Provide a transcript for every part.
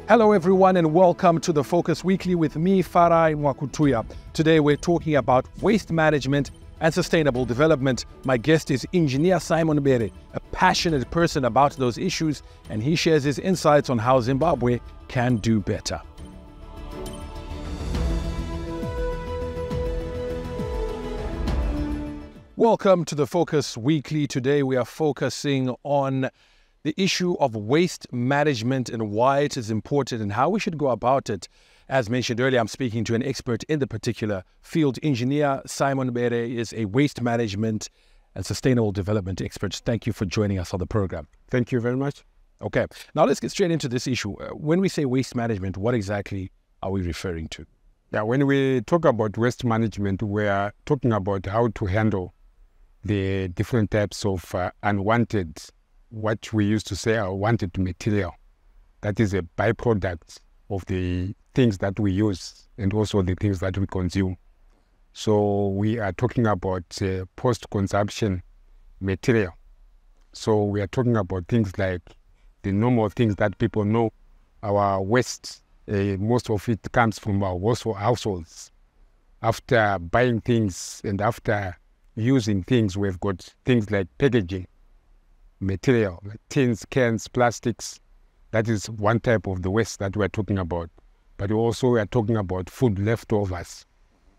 Hello everyone and welcome to the Focus Weekly with me, Farai Mwakutuya. Today we're talking about waste management and sustainable development. My guest is Engineer Simon Bere, a passionate person about those issues, and he shares his insights on how Zimbabwe can do better. Welcome to the Focus Weekly. Today we are focusing on the issue of waste management and why it is important and how we should go about it. As mentioned earlier, I'm speaking to an expert in the particular field. Engineer Simon Bere is a waste management and sustainable development expert. Thank you for joining us on the program. Thank you very much. Okay, now let's get straight into this issue. When we say waste management, what exactly are we referring to? Yeah, when we talk about waste management, we are talking about how to handle the different types of unwanted, what we used to say unwanted material. That is a byproduct of the things that we use and also the things that we consume. So we are talking about post-consumption material. So we are talking about things like the normal things that people know. Our waste, most of it comes from our households. After buying things and after using things, we've got things like packaging material, like tins, cans, plastics. That is one type of the waste that we're talking about. But also we are talking about food leftovers.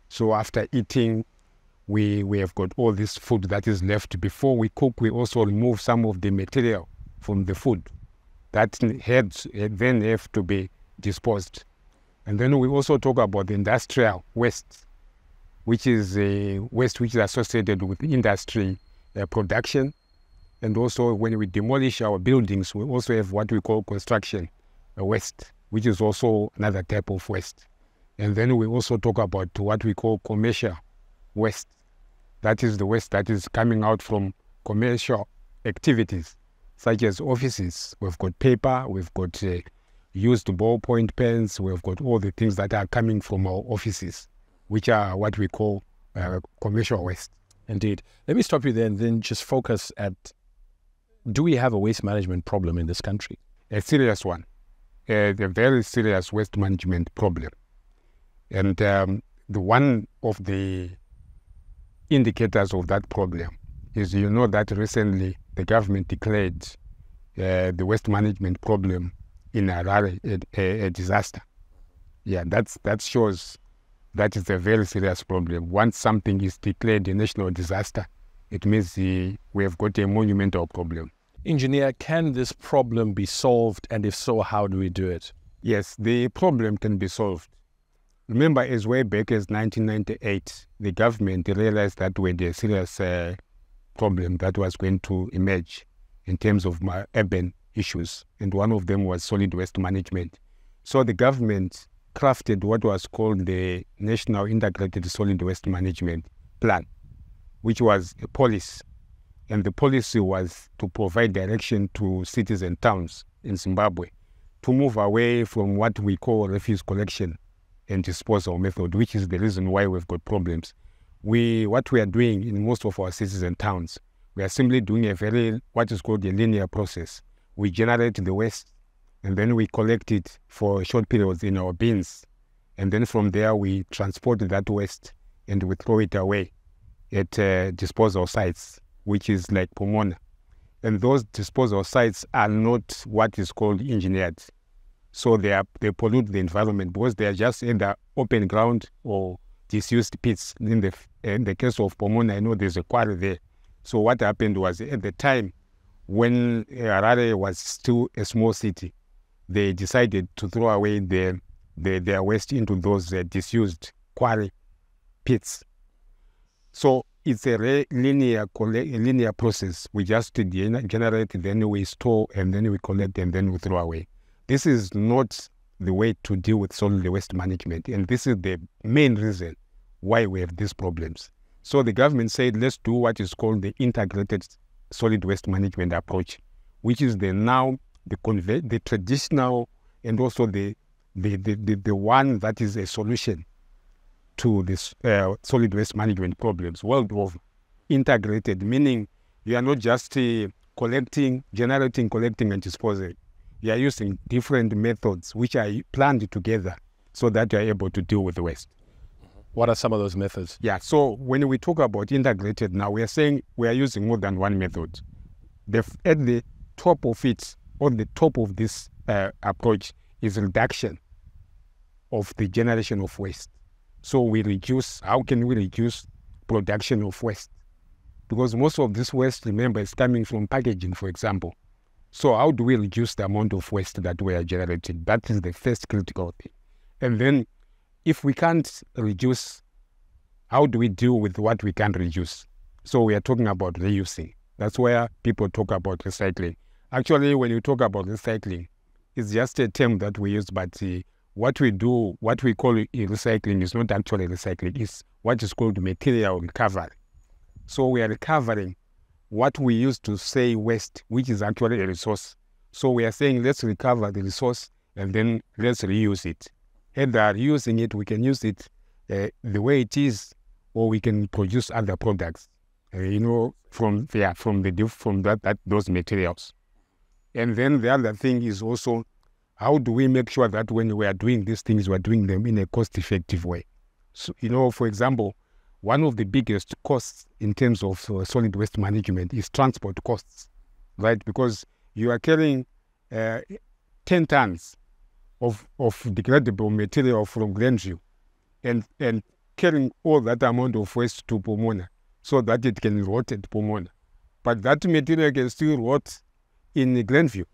So after eating, we have got all this food that is left. Before we cook, we also remove some of the material from the food that then have to be disposed. And then we also talk about the industrial waste, which is a waste which is associated with industry production. And also when we demolish our buildings, we also have what we call construction waste, which is also another type of waste. And then we also talk about what we call commercial waste. That is the waste that is coming out from commercial activities, such as offices. We've got paper, we've got used ballpoint pens, we've got all the things that are coming from our offices, which are what we call commercial waste. Indeed. Let me stop you there and then just focus at, do we have a waste management problem in this country? A serious one, a very serious waste management problem. And the one of the indicators of that problem is, you know, that recently the government declared the waste management problem in Harare a disaster. Yeah, that shows that is a very serious problem. Once something is declared a national disaster, it means we have got a monumental problem. Engineer, can this problem be solved? And if so, how do we do it? Yes, the problem can be solved. Remember, as way back as 1998, the government realized that we had a serious problem that was going to emerge in terms of urban issues. And one of them was solid waste management. So the government crafted what was called the National Integrated Solid Waste Management Plan, which was a policy. And the policy was to provide direction to cities and towns in Zimbabwe to move away from what we call refuse collection and disposal method, which is the reason why we've got problems. What we are doing in most of our cities and towns, we are simply doing what is called a linear process. We generate the waste and then we collect it for short periods in our bins. And then from there, we transport that waste and we throw it away at disposal sites, which is like Pomona. And those disposal sites are not what is called engineered. So they pollute the environment because they are just in the open ground or disused pits. In the case of Pomona, I know there's a quarry there. So what happened was, at the time when Harare was still a small city, they decided to throw away their waste into those disused quarry pits. So it's a linear process. We just generate, then we store, and then we collect, and then we throw away. This is not the way to deal with solid waste management. And this is the main reason why we have these problems. So the government said, let's do what is called the integrated solid waste management approach, which is the traditional and also the one that is a solution to this solid waste management problems world over. Integrated, meaning you are not just collecting, generating, collecting and disposing. you are using different methods which are planned together so that you are able to deal with the waste. What are some of those methods? Yeah, so when we talk about integrated now, we are saying we are using more than one method. At the top of it, on the top of this approach is reduction of the generation of waste. So how can we reduce production of waste? Because most of this waste, remember, is coming from packaging, for example. So how do we reduce the amount of waste that we are generating? That is the first critical thing. And then if we can't reduce, how do we deal with what we can't reduce? So we are talking about reusing. That's where people talk about recycling. Actually, when you talk about recycling, it's just a term that we use, but what we do, what we call recycling is not actually recycling. It's what is called material recovery. So we are recovering what we used to say waste, which is actually a resource. So we are saying let's recover the resource and then let's reuse it. Either reusing it, we can use it the way it is, or we can produce other products, from those materials. And then the other thing is also, how do we make sure that when we are doing these things, we are doing them in a cost-effective way? So, for example, one of the biggest costs in terms of solid waste management is transport costs, right? Because you are carrying 10 tons of degradable material from Glenview and carrying all that amount of waste to Pomona so that it can rot at Pomona. But that material can still rot in Glenview.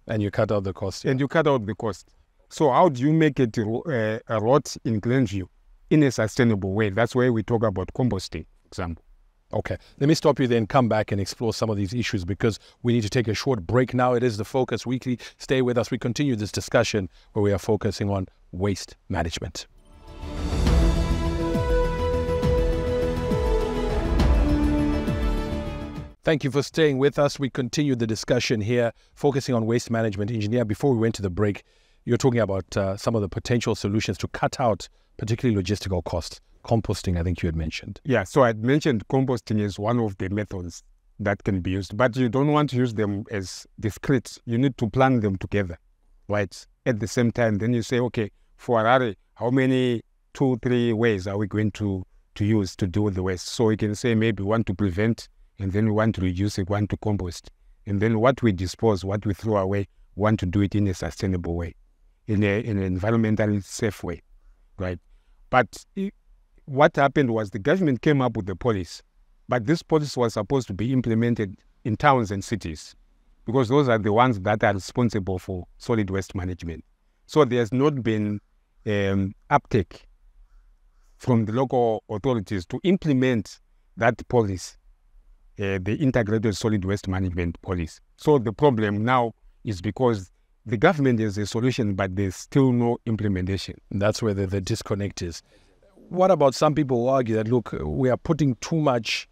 And you cut out the cost. Yeah. And you cut out the cost. So how do you make it rot in Glenview in a sustainable way? That's why we talk about composting, for example. Okay, let me stop you there and come back and explore some of these issues because we need to take a short break now. It is the Focus Weekly. Stay with us. We continue this discussion where we are focusing on waste management. Thank you for staying with us. We continue the discussion here, focusing on waste management. Engineer, before we went to the break, you're talking about some of the potential solutions to cut out particularly logistical costs. Composting, I think you had mentioned. Yeah, so I mentioned composting is one of the methods that can be used, but you don't want to use them as discrete. You need to plan them together, right? At the same time, then you say, okay, for Harare, how many 2-3 ways are we going to use to deal with the waste? So we can say maybe we want to prevent, and then we want to reduce it, we want to compost. And then what we dispose, what we throw away, we want to do it in a sustainable way, in an environmentally safe way, right? But what happened was the government came up with the policy, but this policy was supposed to be implemented in towns and cities because those are the ones that are responsible for solid waste management. So there's not been uptake from the local authorities to implement that policy, the integrated solid waste management policy. So the problem now is because the government has a solution, but there's still no implementation. That's where the disconnect is. What about some people who argue that, look, we are putting too much,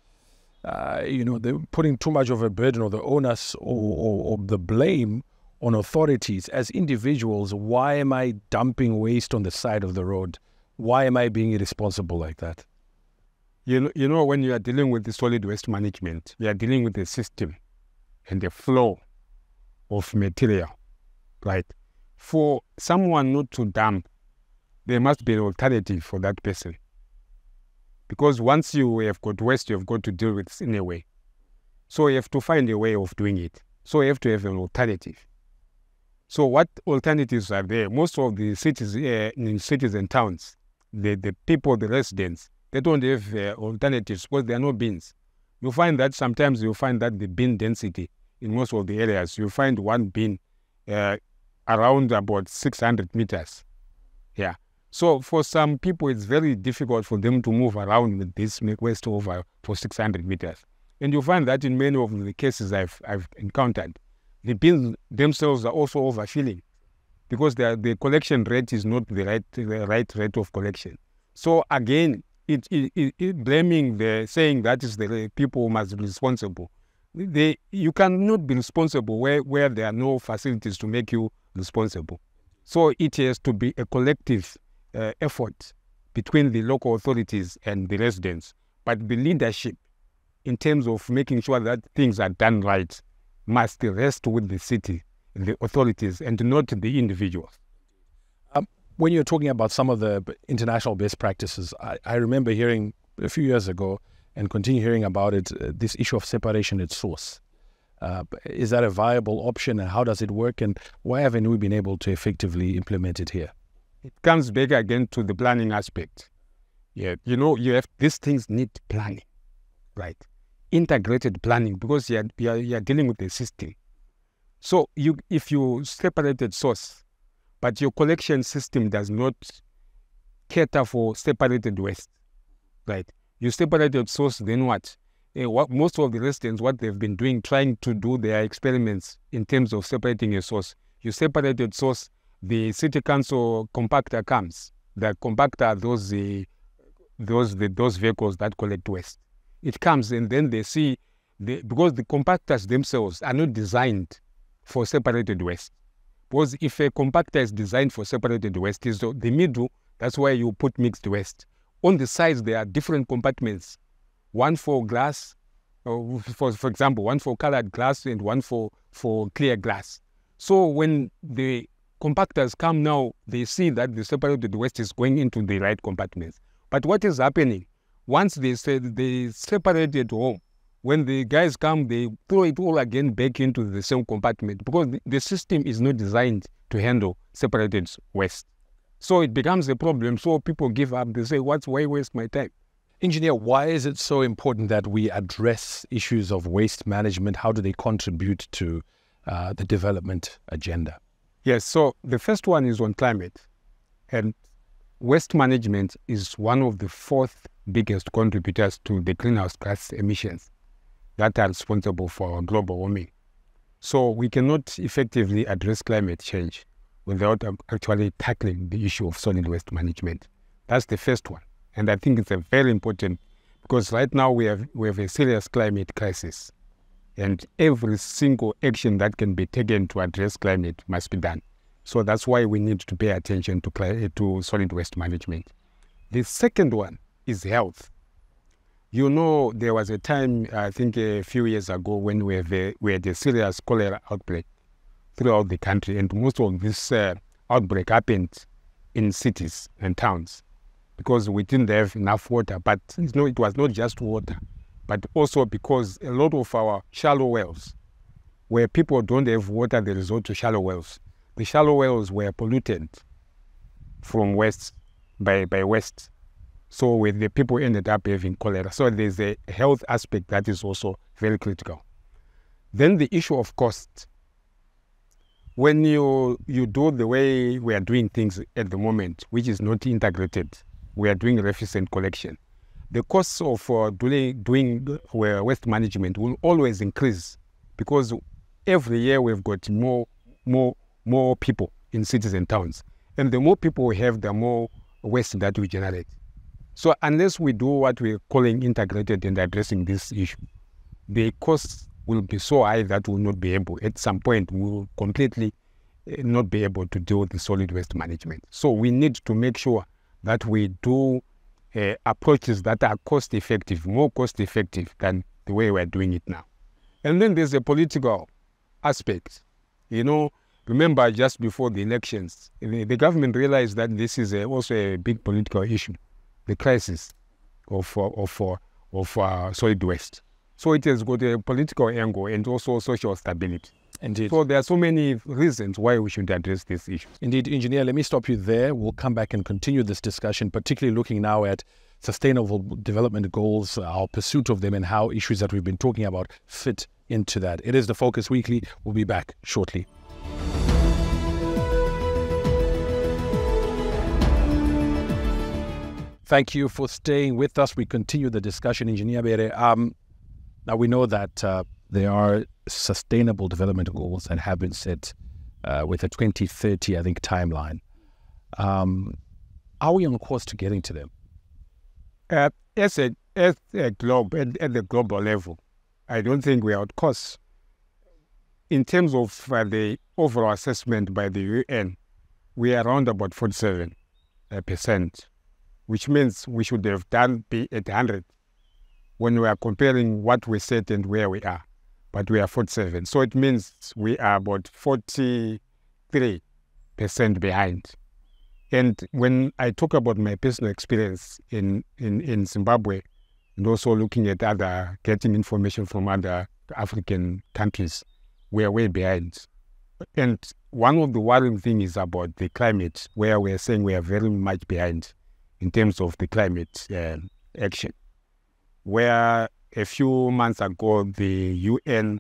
they're putting too much of a burden or the onus or the blame on authorities. As individuals, why am I dumping waste on the side of the road? Why am I being irresponsible like that? You know, when you are dealing with the solid waste management, you are dealing with the system and the flow of material, right? For someone not to dump, there must be an alternative for that person. Because once you have got waste, you've got to deal with it in a way. So you have to find a way of doing it. So you have to have an alternative. So what alternatives are there? Most of the cities, in cities and towns, the people, the residents, they don't have alternatives because there are no bins. You find that sometimes you find that the bin density in most of the areas, you find one bin around about 600 meters. Yeah. So for some people, it's very difficult for them to move around with this waste over for 600 meters. And you find that in many of the cases I've encountered, the bins themselves are also overfilling because the collection rate is not the right rate of collection. So again, blaming saying that is the people who must be responsible. You cannot be responsible where there are no facilities to make you responsible. So it has to be a collective effort between the local authorities and the residents. But the leadership, in terms of making sure that things are done right, must rest with the city the authorities and not the individuals. When you're talking about some of the international best practices, I remember hearing a few years ago and continue hearing about it, this issue of separation at source. Is that a viable option, and how does it work, and why haven't we been able to effectively implement it here? It comes back again to the planning aspect. Yeah, these things need planning, right? Integrated planning, because you're dealing with the system. So if you separated source, but your collection system does not cater for separated waste, right? You separated source, then what? Most of the residents, what they've been doing, trying to do their experiments in terms of separating a source. You separated source, the city council compactor comes. The compactor, those vehicles that collect waste. It comes, and then they see, because the compactors themselves are not designed for separated waste. Because if a compactor is designed for separated waste, is the middle, that's where you put mixed waste. On the sides, there are different compartments. One for glass, for example, one for colored glass and one for clear glass. So when the compactors come now, they see that the separated waste is going into the right compartments. But what is happening? Once they separate it home, when the guys come, they throw it all again back into the same compartment, because the system is not designed to handle separated waste. So it becomes a problem. So people give up. They say, why waste my time? Engineer, why is it so important that we address issues of waste management? How do they contribute to the development agenda? Yes, so the first one is on climate. And waste management is one of the fourth biggest contributors to the greenhouse gas emissions that are responsible for global warming. So we cannot effectively address climate change without actually tackling the issue of solid waste management. That's the first one. And I think it's a very important, because right now we have a serious climate crisis. And every single action that can be taken to address climate must be done. So that's why we need to pay attention to solid waste management. The second one is health. There was a time, I think a few years ago, when we had a serious cholera outbreak throughout the country, and most of this outbreak happened in cities and towns because we didn't have enough water. But it was not just water, but also because a lot of our shallow wells, where people don't have water, they resort to shallow wells. The shallow wells were polluted from waste by waste. So the people ended up having cholera. So there's a health aspect that is also very critical. Then the issue of cost. When you do the way we are doing things at the moment, which is not integrated, we are doing refuse collection. The costs of doing waste management will always increase, because every year we've got more people in cities and towns. And the more people we have, the more waste that we generate. So unless we do what we're calling integrated and addressing this issue, the costs will be so high that we'll not be able, at some point, we'll completely not be able to deal with the solid waste management. So we need to make sure that we do approaches that are cost-effective, more cost-effective than the way we're doing it now. And then there's a political aspect. Remember, just before the elections, the government realized that this is also a big political issue, the crisis of solid waste. So it has got a political angle and also social stability. Indeed. So there are so many reasons why we should address this issue. Indeed, Engineer, let me stop you there. We'll come back and continue this discussion, particularly looking now at sustainable development goals, our pursuit of them, and how issues that we've been talking about fit into that. It is the Focus Weekly. We'll be back shortly. Thank you for staying with us. We continue the discussion, Engineer Bere. Now, we know that there are sustainable development goals that have been set with a 2030, I think, timeline. Are we on course to getting to them? At the global level, I don't think we are on course. In terms of the overall assessment by the UN, we are around about 47%, which means we should have be at 100 when we are comparing what we said and where we are. but we are 47. So it means we are about 43% behind. And when I talk about my personal experience in Zimbabwe, and also looking at getting information from other African countries, we are way behind. And one of the worrying things is about the climate, where we are saying we are very much behind in terms of the climate action. Where a few months ago, the UN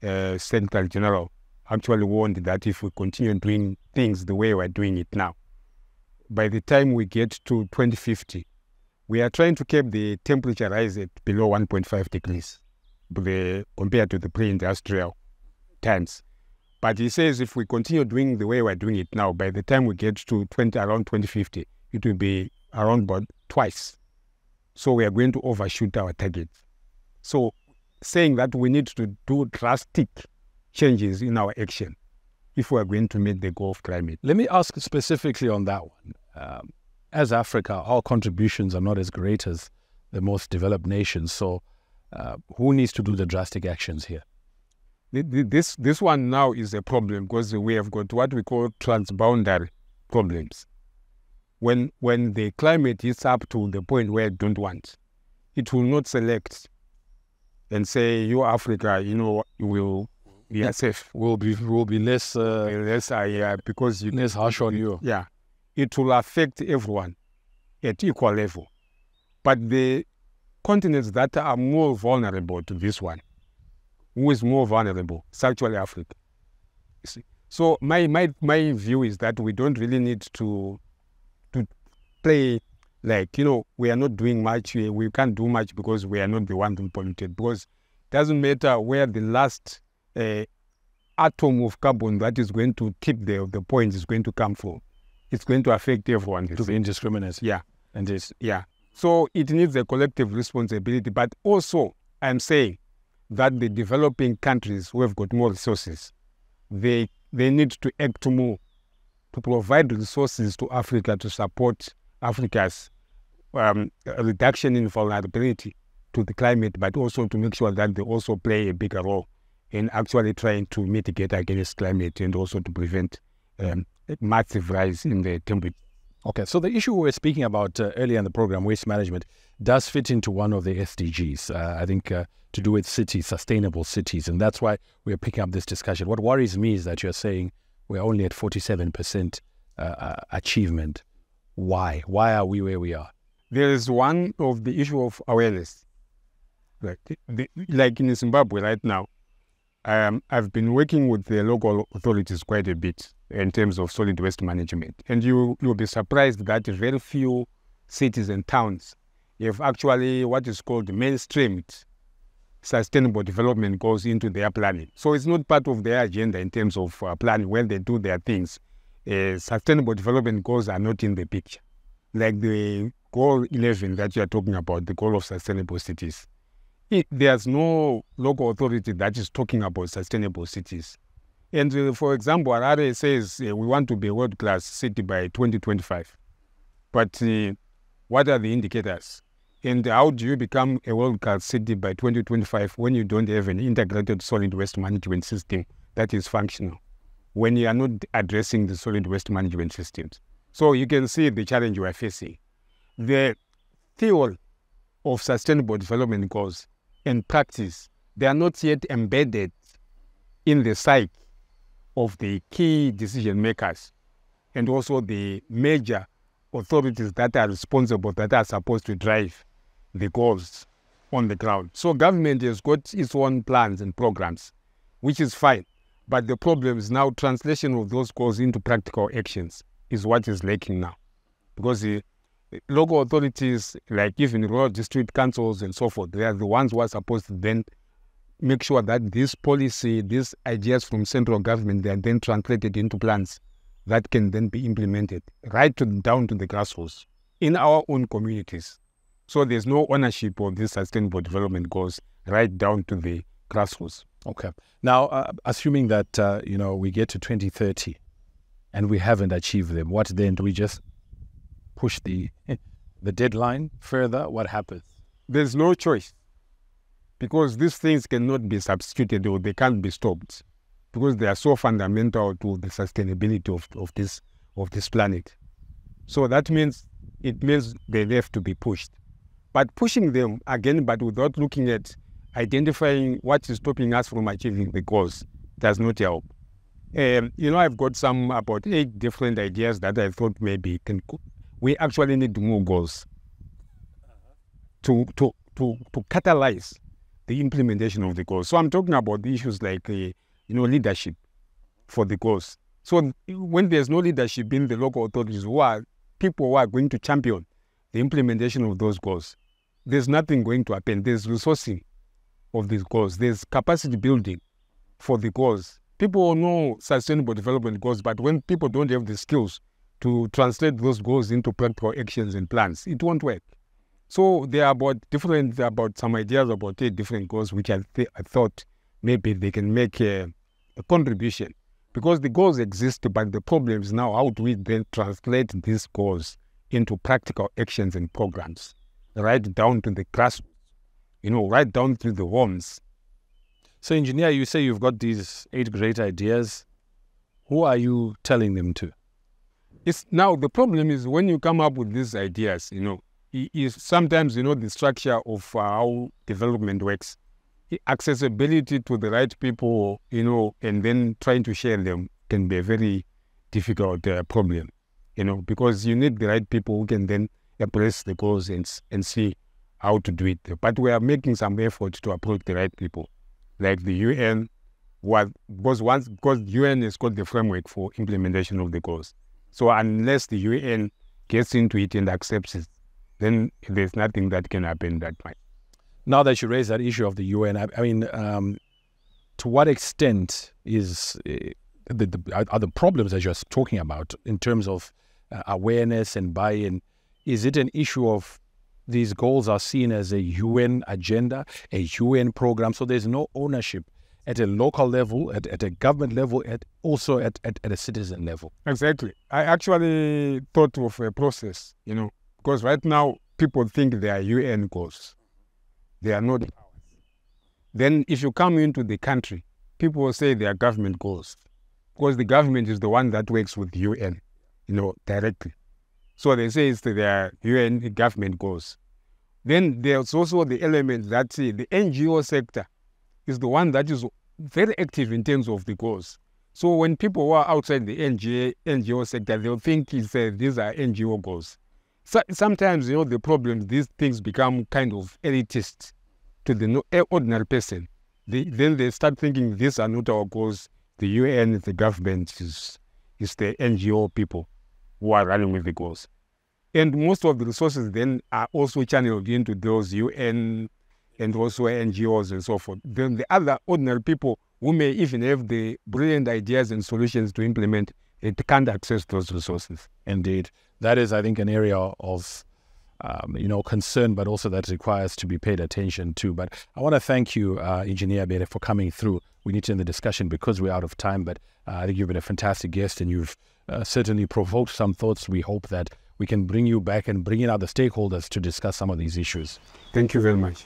Secretary General actually warned that if we continue doing things the way we're doing it now, by the time we get to 2050, we are trying to keep the temperature rise at below 1.5 degrees compared to the pre-industrial times. But he says if we continue doing the way we're doing it now, by the time we get to around 2050, it will be around about twice. So we are going to overshoot our target. So saying that we need to do drastic changes in our action if we are going to meet the goal of climate. Let me ask specifically on that one. As Africa, our contributions are not as great as the most developed nations. So who needs to do the drastic actions here? This one now is a problem because we have got what we call transboundary problems. When the climate is up to the point where it don't want, it will not select and say, you Africa, you will be safe. Will be less because you less harsh on you. Yeah, it will affect everyone at equal level. But the continents that are more vulnerable to this one, who is more vulnerable? It's actually Africa. You see? So my view is that we don't really need to play like, we are not doing much. We can't do much because we are not the one who polluted. Because it doesn't matter where the last atom of carbon that is going to tip the point is going to come from. It's going to affect everyone. To be indiscriminate. Yeah. And this. Yeah. So it needs a collective responsibility. But also, I'm saying that the developing countries who have got more resources, they need to act more to provide resources to Africa to support Africa's reduction in vulnerability to the climate, but also to make sure that they also play a bigger role in actually trying to mitigate against climate and also to prevent a massive rise in the temperature. Okay, so the issue we were speaking about earlier in the program, waste management, does fit into one of the SDGs, I think to do with cities, sustainable cities, and that's why we're picking up this discussion. What worries me is that you're saying we're only at 47% achievement. Why? Why are we where we are? There is one of the issue of awareness. Like in Zimbabwe right now, I've been working with the local authorities quite a bit in terms of solid waste management. And you'll be surprised that very few cities and towns have actually what is called mainstreamed sustainable development goes into their planning. So it's not part of their agenda in terms of planning. When they do their things, sustainable development goals are not in the picture. Like the goal 11 that you are talking about, the goal of sustainable cities. There's no local authority that is talking about sustainable cities. And for example, Harare says we want to be a world-class city by 2025. But what are the indicators? And how do you become a world-class city by 2025 when you don't have an integrated solid waste management system that is functional, when you are not addressing the solid waste management systems? So you can see the challenge we are facing. The theory of sustainable development goals and practice, they are not yet embedded in the psyche of the key decision makers and also the major authorities that are responsible, that are supposed to drive the goals on the ground. So government has got its own plans and programs, which is fine. But the problem is now translation of those goals into practical actions is what is lacking now. Because the local authorities, like even rural district councils and so forth, they are the ones who are supposed to then make sure that this policy, these ideas from central government, they are then translated into plans that can then be implemented down to the grassroots in our own communities. So there's no ownership of these sustainable development goals right down to the grassroots. Okay. Now, assuming that, we get to 2030 and we haven't achieved them, what then? Do we just push the deadline further? What happens? There's no choice. because these things cannot be substituted or they can't be stopped because they are so fundamental to the sustainability of this planet. So that means they have to be pushed. But pushing them again, but without looking at identifying what is stopping us from achieving the goals, does not help. I've got about 8 different ideas that I thought maybe we actually need more goals to catalyze the implementation of the goals. So I'm talking about the issues like leadership for the goals. So when there's no leadership in the local authorities people who are going to champion the implementation of those goals, there's nothing going to happen. There's resourcing of these goals. There's capacity building for the goals. People know sustainable development goals, but when people don't have the skills to translate those goals into practical actions and plans, it won't work. So there are about some ideas about 8 different goals, which I thought maybe they can make a contribution. Because the goals exist, but the problem is now how do we then translate these goals into practical actions and programs, right down to the grassroots, right down to the homes. So, Engineer, you say you've got these 8 great ideas. Who are you telling them to? Now, the problem is when you come up with these ideas, sometimes, the structure of how development works, accessibility to the right people, and then trying to share them can be a very difficult problem, because you need the right people who can then embrace the goals and see how to do it. But we are making some effort to approach the right people, like the UN, because UN has got the framework for implementation of the goals. So unless the UN gets into it and accepts it, then there's nothing that can happen that way. Now that you raise that issue of the UN, I mean, to what extent are the problems that you're talking about in terms of awareness and buy-in? Is it an issue of these goals are seen as a UN agenda, a UN program, so there's no ownership at a local level, at a government level, also at a citizen level? Exactly. I actually thought of a process, because right now people think they are UN goals. They are not ours. Then if you come into the country, people will say they are government goals, because the government is the one that works with UN, directly. So they say it's their UN government goals. Then there's also the element that the NGO sector is the one that is very active in terms of the goals. So when people who are outside the NGO sector, they'll think these are NGO goals. So sometimes, the problem, these things become kind of elitist to the ordinary person. Then they start thinking these are not our goals. The UN, the government is the NGO people who are running with the goals. And most of the resources then are also channeled into those UN and also NGOs and so forth. Then the other ordinary people who may even have the brilliant ideas and solutions to implement, it can't access those resources. Indeed. That is, I think, an area of concern, but also that requires to be paid attention to. But I want to thank you, Engineer Bere, for coming through. We need to end the discussion because we're out of time, but I think you've been a fantastic guest and you've certainly provoked some thoughts. We hope that we can bring you back and bring in other stakeholders to discuss some of these issues. Thank you very much.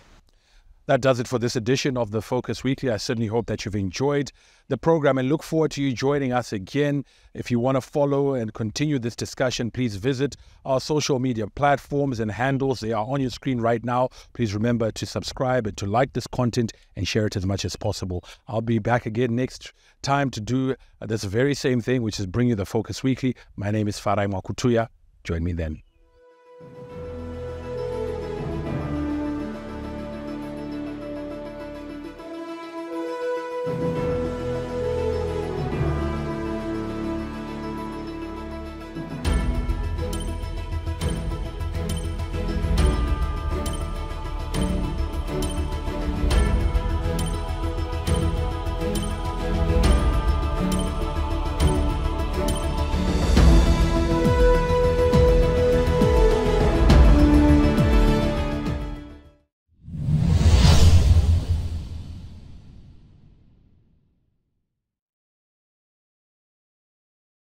That does it for this edition of the Focus Weekly. I certainly hope that you've enjoyed the program and look forward to you joining us again. If you want to follow and continue this discussion, please visit our social media platforms and handles. They are on your screen right now. Please remember to subscribe and to like this content and share it as much as possible. I'll be back again next time to do this very same thing, which is bring you the Focus Weekly. My name is Farai Makutuya. Join me then.